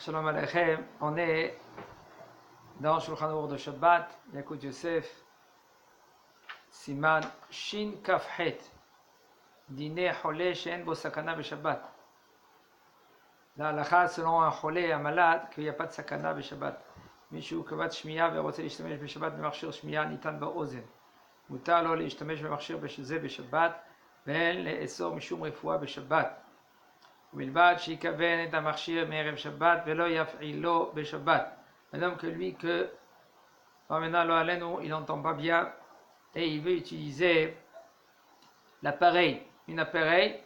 Shalom Aleichem, on est dans Shulchan Aruch de Shabbat, Yakut Yosef, Siman Shin Kafhet, Dine Cholé She'en Bo Sakana B'Shabbat. La halakha selon un cholé, un malade, qu'il n'y a pas de sakana B'Shabbat. Mishu kavat shmiya ורוצה להשתמש בשבת במכשיר שמיעה ניתן באוזן. מותר לו להשתמש במכשיר זה בשבת, ואין לאסור משום רפואה בשבת. ובלבד שיכוון את המכשיר מערב שבת ולא יפעילו בשבת. Madame que lui que maintenant il n'entend pas bien et il veut utiliser l'appareil, un appareil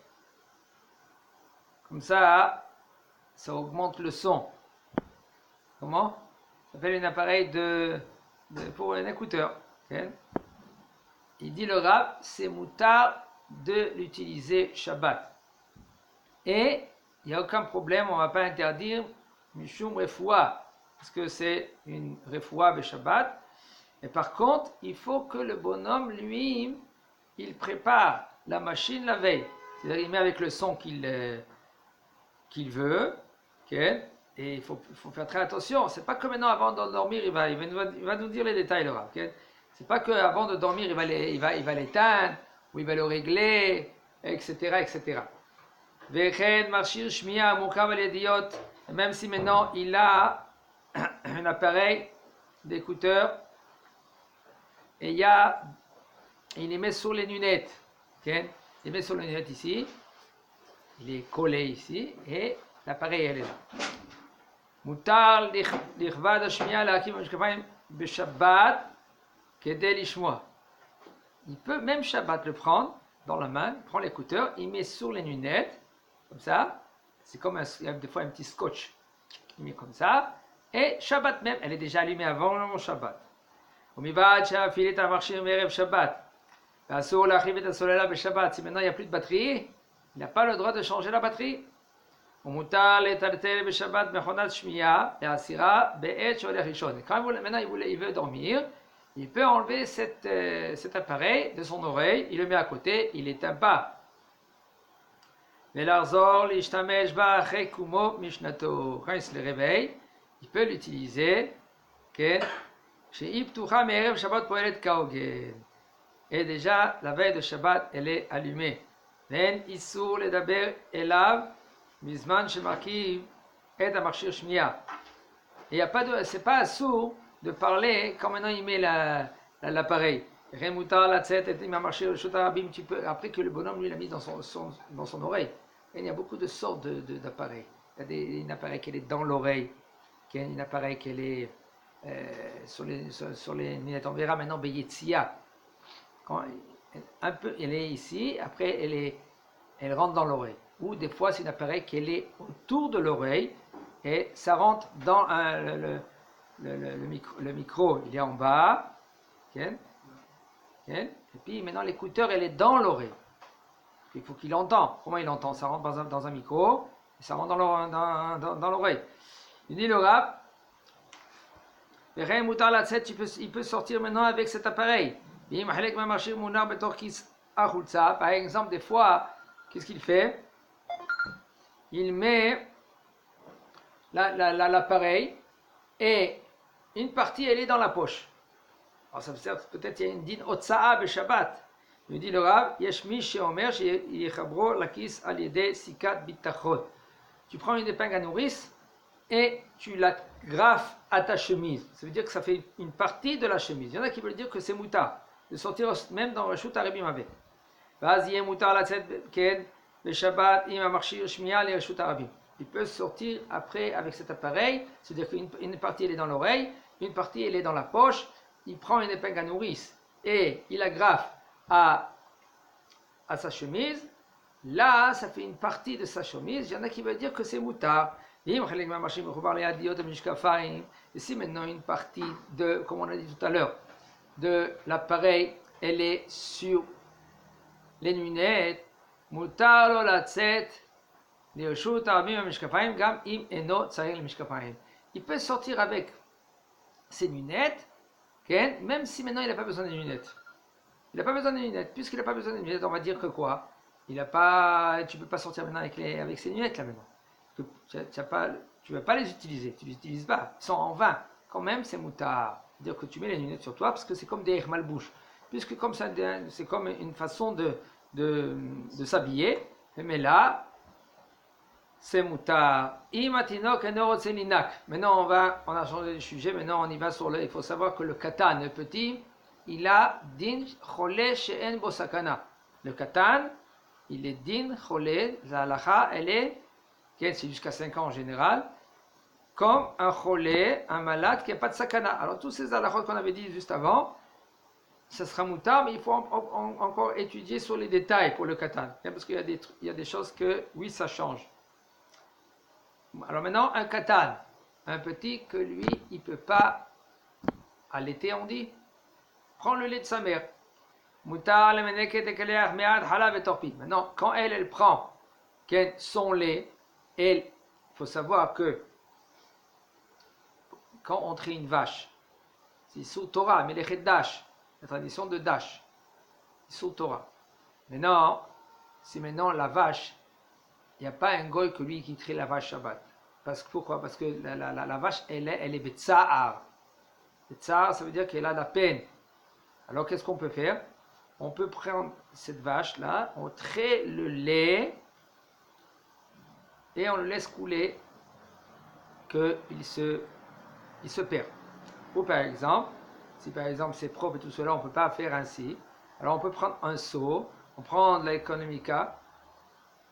comme ça augmente le son. Comment? Ça s'appelle un appareil pour un écouteur. Okay? Il dit le Rav, c'est moutar de l'utiliser Shabbat. Et il n'y a aucun problème, on ne va pas interdire Mishum Refoua, parce que c'est une Refoua de Shabbat. Et par contre, il faut que le bonhomme, lui, il prépare la machine la veille. C'est-à-dire il met avec le son qu'il veut. Okay? Et il faut faire très attention. C'est pas que maintenant, avant de dormir, il va nous dire les détails, le Rav. Okay? C'est pas qu'avant de dormir, il va l'éteindre, ou il va le régler, etc., etc. Vechen marchir shmiya mukav al yediyot. Même si maintenant il a un appareil d'écouteur et il les met sur les lunettes. Okay? Il met sur les lunettes ici, il est collé ici et l'appareil elle est là. Mutar lichvad hashmiya lahakim mishkafayim b'Shabbat kedei lishmoa. Il peut même Shabbat le prendre dans la main, il prend l'écouteur, il met sur les lunettes. Comme ça, c'est comme il y a des fois un petit scotch, il met comme ça, et Shabbat même, elle est déjà allumée avant le Shabbat. Si maintenant il n'y a plus de batterie, il n'a pas le droit de changer la batterie. Quand maintenant il veut dormir, il peut enlever cet appareil de son oreille, il le met à côté, il l'éteint pas. Quand il se réveille, il peut l'utiliser. Et déjà, la veille de Shabbat, elle est allumée. Et c'est pas assourd de parler quand maintenant il met l'appareil. Après que le bonhomme lui l'a mis dans son oreille. Et il y a beaucoup de sortes d'appareils. Il y a un appareil qui est dans l'oreille, il y a un appareil qui est sur les lunettes. On verra maintenant Beyetzia. Un peu, elle est ici, après elle rentre dans l'oreille. Ou des fois c'est un appareil qui est autour de l'oreille et ça rentre dans le micro. Il est en bas. Okay? Okay? Et puis maintenant l'écouteur elle est dans l'oreille. Il faut qu'il entende. Comment il entend? Ça rentre dans un micro et ça rentre dans l'oreille. Il dit le Rav, il peut sortir maintenant avec cet appareil. Par exemple, des fois, qu'est-ce qu'il fait? Il met l'appareil et une partie elle est dans la poche. Alors ça veut dire peut-être il y a une din otsa'a b'Shabbat. Il dit le Rav, Yeshmi sheomer sheyechabro lakis al yedei sikat bitachon. Tu prends une épingle à nourrice et tu la grafes à ta chemise. Ça veut dire que ça fait une partie de la chemise. Il y en a qui veulent dire que c'est moutar, de sortir même dans Reshut Harabim avec. Vaz yeh moutar latzet ken beShabbat im hamachshir shmiya le Reshut Harabim. Il peut sortir après avec cet appareil, c'est-à-dire qu'une partie elle est dans l'oreille, une partie elle est dans la poche. Il prend une épingle à nourrice et il la grafe à sa chemise, là ça fait une partie de sa chemise. Il y en a qui veulent dire que c'est moutar. Et si maintenant une partie comme on a dit tout à l'heure, de l'appareil, elle est sur les lunettes, moutar lo latzet lirshut harabim hamishkafayim gam im eno tzarich lemishkafayim. Il peut sortir avec ses lunettes, même si maintenant il n'a pas besoin des lunettes. Il n'a pas besoin de lunettes. Puisqu'il n'a pas besoin de lunettes, on va dire que quoi? Tu ne peux pas sortir maintenant avec ses lunettes là maintenant. tu ne vas pas les utiliser, tu ne les utilises pas, ils sont en vin. Quand même, c'est moutar. C'est-à-dire que tu mets les lunettes sur toi parce que c'est comme des malbouches. Puisque comme ça, c'est comme une façon de s'habiller. Mais là, c'est moutar. Maintenant, on a changé de sujet. Maintenant, on y va sur le. Il faut savoir que le katan, le petit, il a din chole she'en bo sakana. Le katan, il est din chole. La halacha, elle est, c'est jusqu'à 5 ans en général, comme un cholé, un malade qui n'a pas de sakana. Alors, tous ces halachot qu'on avait dit juste avant, ça sera moutar, mais il faut encore étudier sur les détails pour le katan. Parce qu'il y a des choses que, oui, ça change. Alors maintenant, un katan, un petit que lui, il ne peut pas allaiter, on dit, prends le lait de sa mère. Moutar, le meneket, ekeleach, me'ad, halav et torpid. Maintenant, quand elle prend son lait, il faut savoir que quand on trie une vache, c'est sous Torah, Melechet Dash, la tradition de Dash, sous Torah. Maintenant, c'est maintenant la vache, il n'y a pas un goy que lui qui trie la vache Shabbat. Pourquoi? Parce que la vache, elle est Betsahar. Betsahar, ça veut dire qu'elle a la peine. Alors qu'est-ce qu'on peut faire? On peut prendre cette vache-là, on trait le lait et on le laisse couler, qu'il se perd. Ou par exemple, si par exemple c'est propre et tout cela, on ne peut pas faire ainsi. Alors on peut prendre un seau, on prend de l'économica,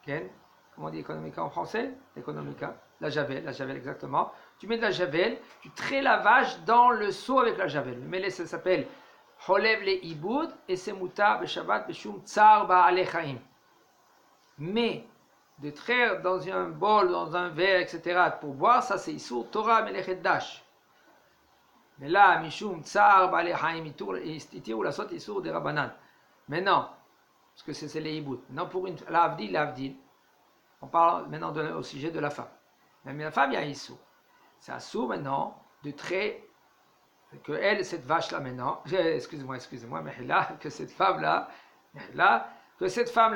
okay? Comment on dit économica en français? L'économica, la javel exactement. Tu mets de la javel, tu traites la vache dans le seau avec la javel. Mais ça s'appelle Holev le Iboud et c'est Moutar Beshabbat Beshum Tsar Ba'alechaim. Mais de traire dans un bol, dans un verre, etc. pour boire, ça c'est Issour Torah Melechet Dash. Mais là, Mishum Tsar Ba'alechaim Itir ou la sot Issour de Rabbanan. Maintenant, parce que c'est les Iboud. Maintenant pour une l'Avdil. On parle maintenant au sujet de la femme. Mais la femme, il y a un Issour. C'est un Issour maintenant de traiter que elle, cette vache-là maintenant, excusez-moi, mais là, que cette femme-là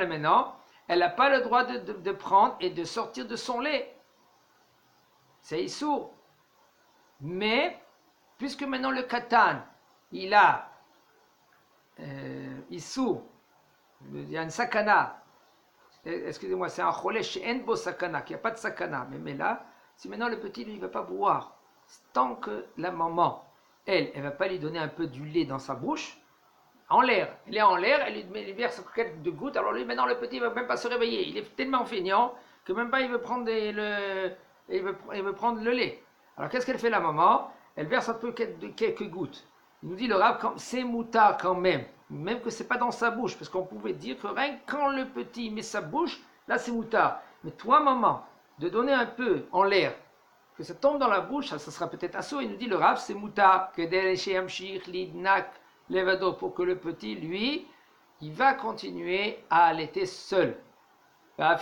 maintenant, elle n'a pas le droit de prendre et de sortir de son lait. C'est Issour. Mais, puisque maintenant le katan, il a Issour, il y a une sakana, excusez-moi, c'est un cholé she'en bo sakana, qu'il n'y a pas de sakana, mais là, si maintenant le petit, lui, il ne va pas boire, tant que la maman, elle ne va pas lui donner un peu du lait dans sa bouche, en l'air. Il est en l'air, elle lui verse quelques gouttes, alors lui, maintenant, le petit ne va même pas se réveiller. Il est tellement feignant que même pas il veut prendre il veut prendre le lait. Alors, qu'est-ce qu'elle fait, la maman? Elle verse un peu quelques gouttes. Il nous dit, le Rav, c'est moutard quand même que ce n'est pas dans sa bouche, parce qu'on pouvait dire que rien que quand le petit met sa bouche, là, c'est moutard. Mais toi, maman, de donner un peu en l'air, que ça tombe dans la bouche, ça sera peut-être assaut. Il nous dit le Rav, c'est mouta, que levado, pour que le petit, lui, il va continuer à allaiter seul. Même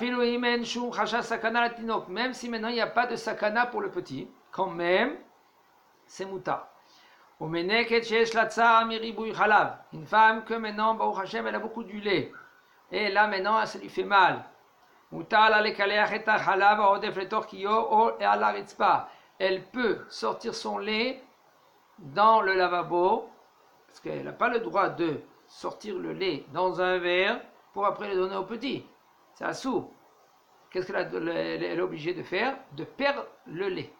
si maintenant il n'y a pas de sakana pour le petit, quand même, c'est mouta. Une femme que maintenant, Baruch Hashem, elle a beaucoup du lait. Et là maintenant, ça lui fait mal. Elle peut sortir son lait dans le lavabo, parce qu'elle n'a pas le droit de sortir le lait dans un verre pour après le donner au petit. C'est assourd. Qu'est-ce qu'elle est obligée de faire? De perdre le lait.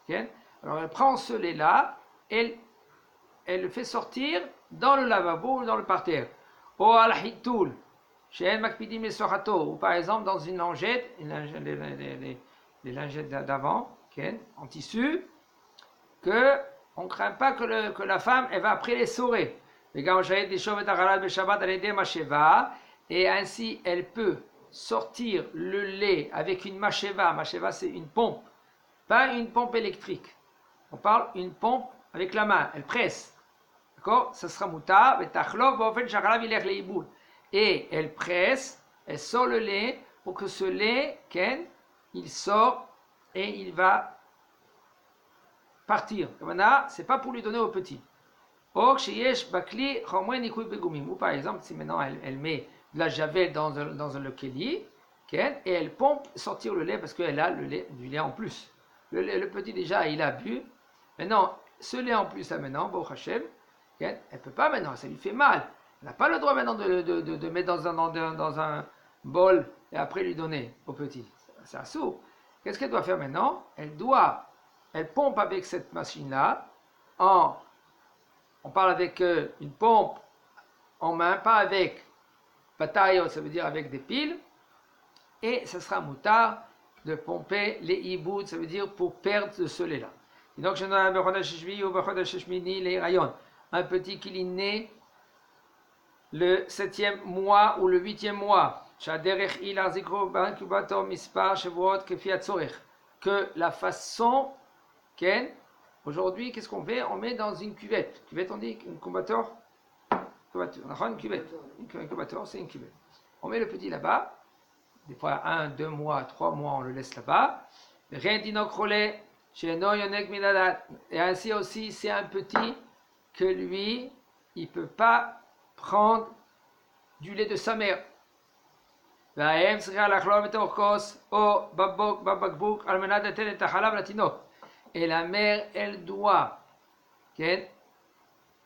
Okay? Alors elle prend ce lait-là, elle le fait sortir dans le lavabo ou dans le parterre. Ou al-hitoul. Ou par exemple dans une lingette, les lingettes d'avant, en tissu, que on ne craint pas que la femme elle va après les saurer. Et ainsi elle peut sortir le lait avec une macheva. Macheva c'est une pompe, pas une pompe électrique. On parle une pompe avec la main, elle presse. D'accord? Ça sera mouta. Et elle presse, elle sort le lait pour que ce lait, il sort et il va partir. C'est pas pour lui donner au petit. Ou par exemple, si maintenant elle met de la javel dans le keli, et elle pompe sortir le lait parce qu'elle a du lait en plus. Le petit déjà, il a bu. Maintenant, ce lait en plus là maintenant, Baruch Hashem, elle ne peut pas maintenant, ça lui fait mal. Elle n'a pas le droit maintenant de mettre dans un bol et après lui donner au petit. C'est un sourd. Qu'est-ce qu'elle doit faire maintenant? Elle pompe avec cette machine-là. On parle avec une pompe en main, pas avec bataillot, ça veut dire avec des piles. Et ça sera moutard de pomper les hiboud, ça veut dire pour perdre ce lait-là. Et donc, un petit qui est né le 7e mois ou le 8e mois, que la façon, aujourd'hui, qu'est-ce qu'on fait? On met dans une cuvette. Cuvette, on dit un incubateur? Une cuvette. Un incubateur, c'est une cuvette. On met le petit là-bas. Des fois 1, 2 mois, 3 mois, on le laisse là-bas. Et ainsi aussi, c'est un petit que lui, il ne peut pas prendre du lait de sa mère. Et la mère, elle doit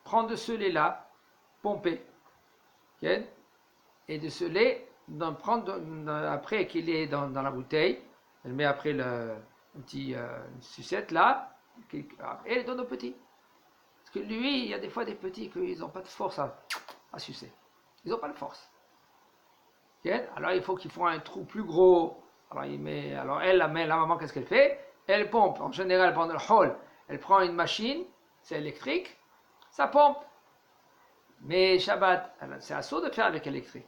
prendre de ce lait-là, pomper, et de ce lait, prendre après qu'il est dans la bouteille, elle met après une sucette là, et elle donne au petit. Parce que lui, il y a des fois des petits qu'ils n'ont pas de force à sucer. Ils n'ont pas de force. Alors il faut qu'ils font un trou plus gros. Alors la maman, qu'est-ce qu'elle fait? Elle pompe. En général, pendant le hall, elle prend une machine, c'est électrique, ça pompe. Mais Shabbat, c'est assaut de faire avec électrique.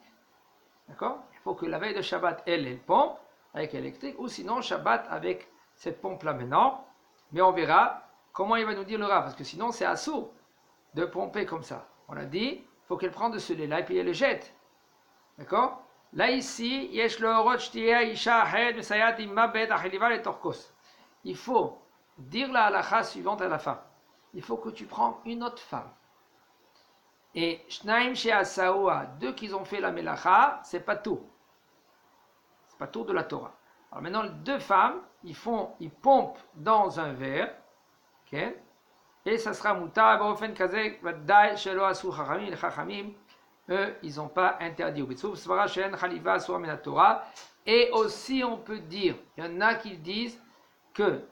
D'accord? Il faut que la veille de Shabbat, elle pompe avec électrique, ou sinon Shabbat avec cette pompe-là maintenant. Mais on verra comment il va nous dire le Rav, parce que sinon c'est assaut de pomper comme ça. On a dit, il faut qu'elle prenne de ce lait-là et puis elle le jette. D'accord? Là ici, il faut dire la halakha suivante à la fin. Il faut que tu prends une autre femme. Et Shnaim She'asaoua, 2 qui ont fait la melacha, c'est pas tout. C'est pas tout de la Torah. Alors maintenant, 2 femmes, ils pompent dans un verre, et ça sera mutar, ba'ofen kazek, vadai, shelo asu chachamim, les chachamim, eux, ils n'ont pas interdit. Et aussi, on peut dire, il y en a qui disent que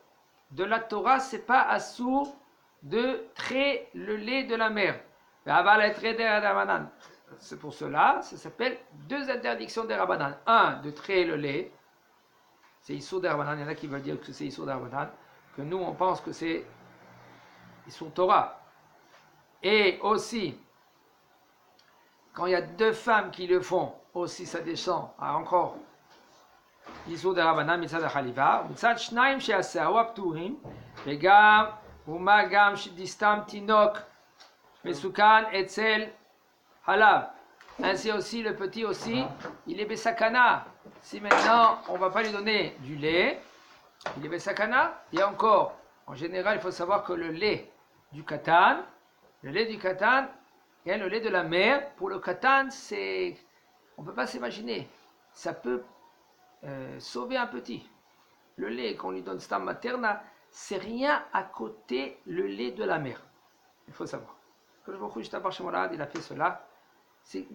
de la Torah, c'est pas assour de traiter le lait de la mère. C'est pour cela, ça s'appelle 2 interdictions des Rabbanan. 1, de traiter le lait, c'est Issour des Rabbanan. Il y en a qui veulent dire que c'est Issour des Rabbanan, que nous on pense que c'est Issour Torah. Et aussi, quand il y a 2 femmes qui le font, aussi ça descend à encore Issour des Rabbanan, Mitzad HaChaliva, Mitzad Shnaim She'asaoua Pturim, Vegam, Uma Gam Distam Tinok, Mesukan Etzel Halav. Ainsi aussi, le petit aussi, il est Besakana. Si maintenant, on ne va pas lui donner du lait, il est Besakana. Et encore, en général, il faut savoir que le lait du katan, et le lait de la mère, pour le katan, c'est, on ne peut pas s'imaginer. Ça peut sauver un petit. Le lait qu'on lui donne stam materna, c'est rien à côté le lait de la mère. Il faut savoir. Quand je vois juste à chez Morad, il a fait cela. C'est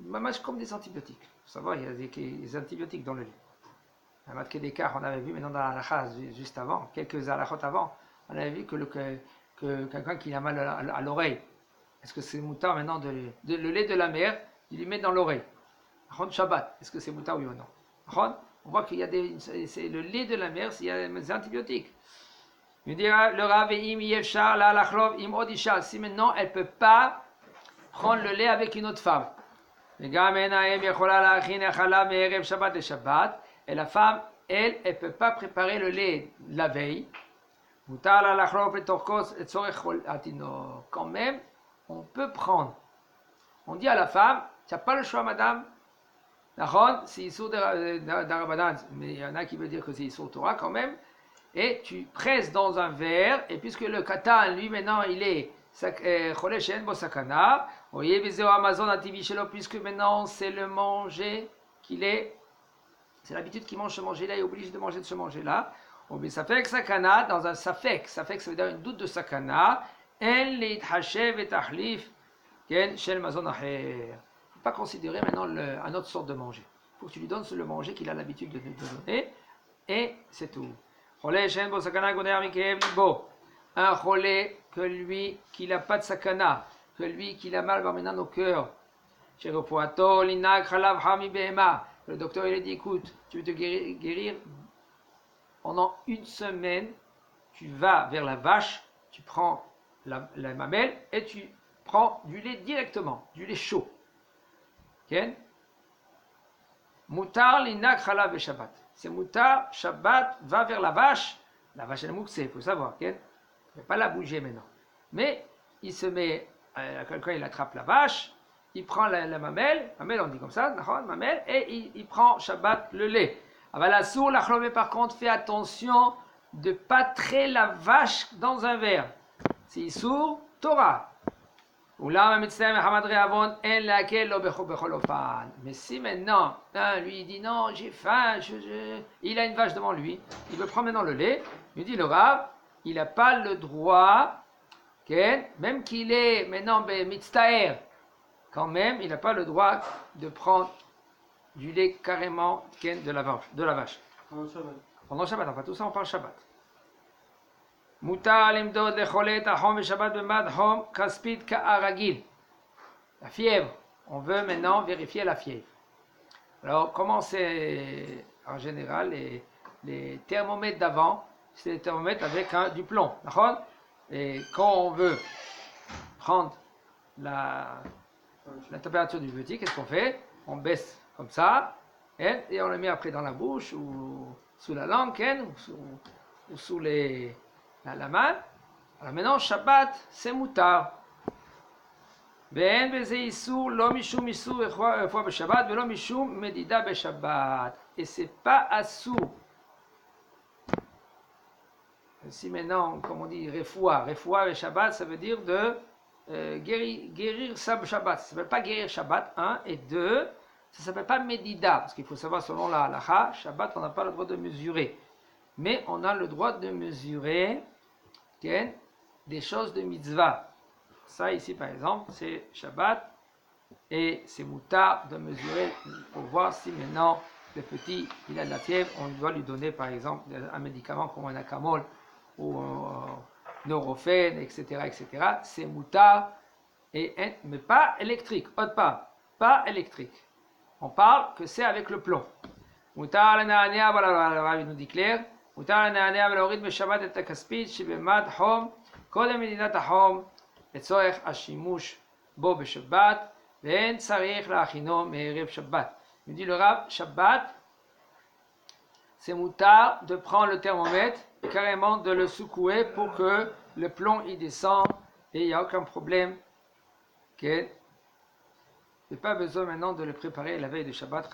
comme des antibiotiques. Il faut savoir, il y a des antibiotiques dans le lait. À Matkedekar, on avait vu maintenant dans la halakha juste avant, quelques halakhot avant, on avait vu que quelqu'un qui a mal à l'oreille, est-ce que c'est moutar maintenant le lait de la mère, il lui met dans l'oreille. Ron Shabbat, est-ce que c'est moutar oui ou non? On voit qu'il y a c'est le lait de la mère, il y a des antibiotiques. Il dira le Rav im yefshar la lachlov im odisha. Si maintenant elle peut pas prendre le lait avec une autre femme. Et la femme, elle peut pas préparer le lait la veille. Quand même, on peut prendre. On dit à la femme, tu n'as pas le choix, madame. C'est Issour d'Arabanan, mais il y en a qui veulent dire que c'est Issour Torah quand même. Et tu presses dans un verre, et puisque le katan, lui maintenant, il est Cholé Shen Bosakana, puisque maintenant c'est le manger qu'il est c'est l'habitude qu'il mange ce manger-là, il est obligé de manger de ce manger-là. Ou bien safek sakana, dans un safek ça veut dire une doute de sakana, en l'ithashev et tahlif, ken shel mazon acher. Il ne faut pas considérer maintenant un autre sorte de manger. Il faut que tu lui donnes le manger qu'il a l'habitude de donner, et c'est tout. Un cholé que lui, qui n'a pas de sakana, que lui, qui a mal maintenant au cœur. Le docteur il a dit, écoute, tu veux te guérir pendant une semaine, tu vas vers la vache, tu prends la mamelle et tu prends du lait directement, du lait chaud. Moutar linak chalav et Shabbat. C'est moutar, Shabbat, va vers la vache elle est mouxée, il faut savoir. Il ne faut pas la bouger maintenant. Mais il se met, quand il attrape la vache, il prend la mamelle on dit comme ça, mamelle, et il prend Shabbat le lait. Avalasour la chlomé par contre, fais attention de ne pas traiter la vache dans un verre. C'est sourd, Torah. Mais si maintenant, lui il dit non, j'ai faim, il a une vache devant lui, il veut prendre maintenant le lait, il dit le Rav, il n'a pas le droit, même qu'il est maintenant mitztaer, quand même, il n'a pas le droit de prendre du lait carrément de la vache. Pendant Shabbat, enfin tout ça on parle Shabbat. Mutar limdod lecholet hachom Shabbat b'mad hom kaspid ka'aragil. La fièvre. On veut maintenant vérifier la fièvre. Alors, comment c'est en général les thermomètres d'avant, c'est des thermomètres avec du plomb. D'accord ? Et quand on veut prendre la température du petit, qu'est-ce qu'on fait ? On baisse comme ça, et on le met après dans la bouche, ou sous la langue, ou sous la main. Alors maintenant, Shabbat, c'est moutar. ואין בזה איסור, לא משום איסור רפואה בשבת ולא משום מדידה בשבת. Et c'est pas assour. Si maintenant, comme on dit, refoua et Shabbat, ça veut dire de guérir Shabbat. Ça ne s'appelle pas guérir Shabbat, 1, et 2, ça ne s'appelle pas Medida, parce qu'il faut savoir, selon la halacha, Shabbat, on n'a pas le droit de mesurer. Mais on a le droit de mesurer des choses de mitzvah. Ça ici par exemple, c'est Shabbat, et c'est moutar de mesurer pour voir si maintenant le petit, il a de la fièvre, on doit lui donner par exemple un médicament comme un acamol ou un neurophène, etc. C'est moutar, mais pas électrique, pas électrique. On parle que c'est avec le plomb. Moutar l'ananéa, voilà, il nous dit clair. מותר לנענע ולהוריד בשבת את הכספית שבמד חום קודם מדידת החום לצורך השימוש בו בשבת ואין צריך להכינו מערב שבת. Il dit le Rav, Shabbat, c'est moutar de prendre le thermomètre et carrément de le secouer pour que le plomb y descend et il n'y a aucun problème. Il n'y a pas besoin maintenant de le préparer la veille de Shabbat.